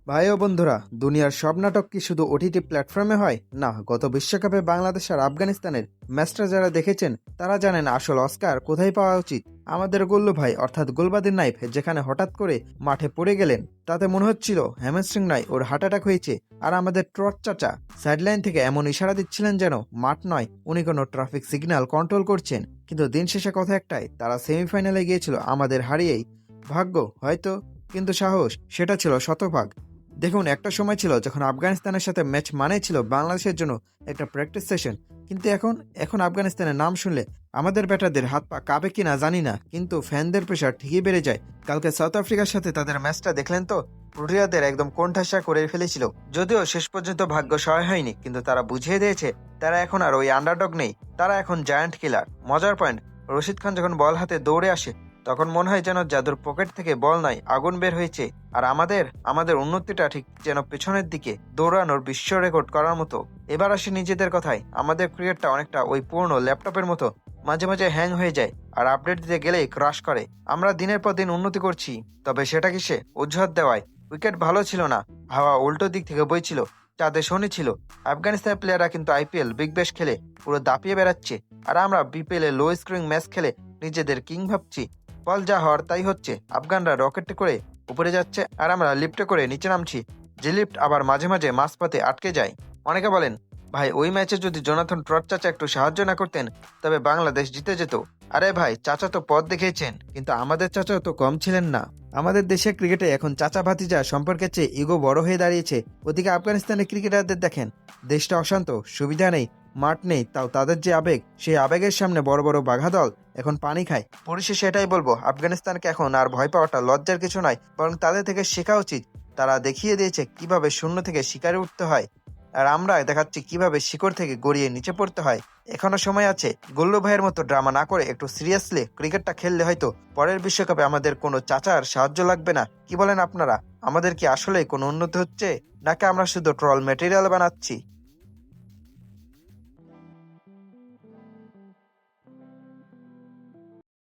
ভাই ও বন্ধুরা, দুনিয়ার সব নাটক কি শুধু ওটিটি প্ল্যাটফর্মে হয়? না, গত বিশ্বকাপে বাংলাদেশ আর আফগানিস্তানের ম্যাচটা যারা দেখেছেন তারা জানেন আসল অস্কার কোথায় পাওয়া উচিত। আমাদের গোল্লু ভাই অর্থাৎ গোলবাদির নাইফ যেখানে হঠাৎ করে মাঠে পড়ে গেলেন, তাতে মনে হচ্ছিল হ্যামস্ট্রিং নয়, ওর হার্ট অ্যাটাক হয়েছে। আর আমাদের ট্রট চাচা সাইডলাইন থেকে এমন ইশারা দিচ্ছিলেন যেন মাঠ নয়, উনি কোনো ট্রাফিক সিগন্যাল কন্ট্রোল করছেন। কিন্তু দিন শেষে কথা একটাই, তারা সেমিফাইনালে গিয়েছিল আমাদের হারিয়েই। ভাগ্য হয়তো, কিন্তু সাহস সেটা ছিল শতভাগ। দেখুন, একটা সময় ছিল যখন আফগানিস্তানের সাথে ম্যাচ মানেই ছিল বাংলাদেশের জন্য একটা প্র্যাকটিস সেশন। কিন্তু এখন এখন আফগানিস্তানের নাম শুনলে আমাদের ব্যাটারদের হাত পা কাঁপে কিনা জানি না, কিন্তু ফ্যানদের প্রেশার ঠিকই বেড়ে যায়। কালকে সাউথ আফ্রিকার সাথে তাদের ম্যাচটা দেখলেন তো? প্রোটিয়াদের একদম কোণঠাসা করে ফেলেছিল। যদিও শেষ পর্যন্ত ভাগ্য সহায় হয়নি, কিন্তু তারা বুঝিয়ে দিয়েছে তারা এখন আর ওই আন্ডারডগ নেই, তারা এখন জায়ান্ট কিলার। মজার পয়েন্ট, রশিদ খান যখন বল হাতে দৌড়ে আসে তখন মনে হয় যেন জাদুর পকেট থেকে বল নয়, আগুন বের হয়েছে। আর আমাদের আমাদের উন্নতিটা ঠিক যেন পেছনের দিকে দৌড়ানোর বিশ্ব রেকর্ড করার মতো। এবার আসি নিজেদের কথায়, আমাদের ক্রিকেটটা অনেকটা ওই পুরনো ল্যাপটপের মতো, মাঝে মাঝে হ্যাং হয়ে যায় আর আপডেট দিতে গেলেই ক্রাশ করে। আমরা দিনের পর দিন উন্নতি করছি, তবে সেটা কিসে? অজুহাত দেওয়ায়। উইকেট ভালো ছিল না, হাওয়া উল্টো দিক থেকে বইছিল, চাঁদে শনি ছিল। আফগানিস্তানের প্লেয়াররা কিন্তু আইপিএল বিগ ব্যাশ খেলে পুরো দাপিয়ে বেড়াচ্ছে, আর আমরা বিপিএল এ লো স্কোরিং ম্যাচ খেলে নিজেদের কিং ভাবছি। ফল যা হওয়ার তাই হচ্ছে, আফগানরা রকেটে করে উপরে যাচ্ছে আর আমরা লিফটে করে নিচে নামছি, যে লিফট আবার মাঝে মাঝে মাঝপথে আটকে যায়। অনেকে বলেন, ভাই ওই ম্যাচে যদি জোনাথন ট্রট চাচা একটু সাহায্য না করতেন তবে বাংলাদেশ জিতে যেত। আরে ভাই, চাচা তো পথ দেখিয়েছেন, কিন্তু আমাদের চাচাও তো কম ছিলেন না। আমাদের দেশের ক্রিকেটে এখন চাচা ভাতিজা সম্পর্কের চেয়ে ইগো বড় হয়ে দাঁড়িয়েছে। ওদিকে আফগানিস্তানের ক্রিকেটারদের দেখেন, দেশটা অশান্ত, সুবিধা নেই, মাঠ নেই, তাও তাদের যে আবেগ, সেই আবেগের সামনে বড় বড় বাঘা দল এখন পানি খায়। পরিশেষে এটাই বলবো, আফগানিস্তানকে এখন আর ভয় পাওয়াটা লজ্জার কিছু নয়, বরং তাদের থেকে শেখা উচিত। তারা দেখিয়ে দিয়েছে কিভাবে শূন্য থেকে শিকারে উঠতে হয়, আর আমরা দেখাচ্ছি কিভাবে শিকড় থেকে গড়িয়ে নিচে পড়তে হয়। এখনো সময় আছে, গোল্লু ভাইয়ের মতো ড্রামা না করে একটু সিরিয়াসলি ক্রিকেটটা খেললে হয়তো পরের বিশ্বকাপে আমাদের কোনো চাচার সাহায্য লাগবে না। কি বলেন আপনারা? আমাদের কি আসলে কোনো উন্নতি হচ্ছে, নাকি আমরা শুধু ট্রল ম্যাটেরিয়াল বানাচ্ছি?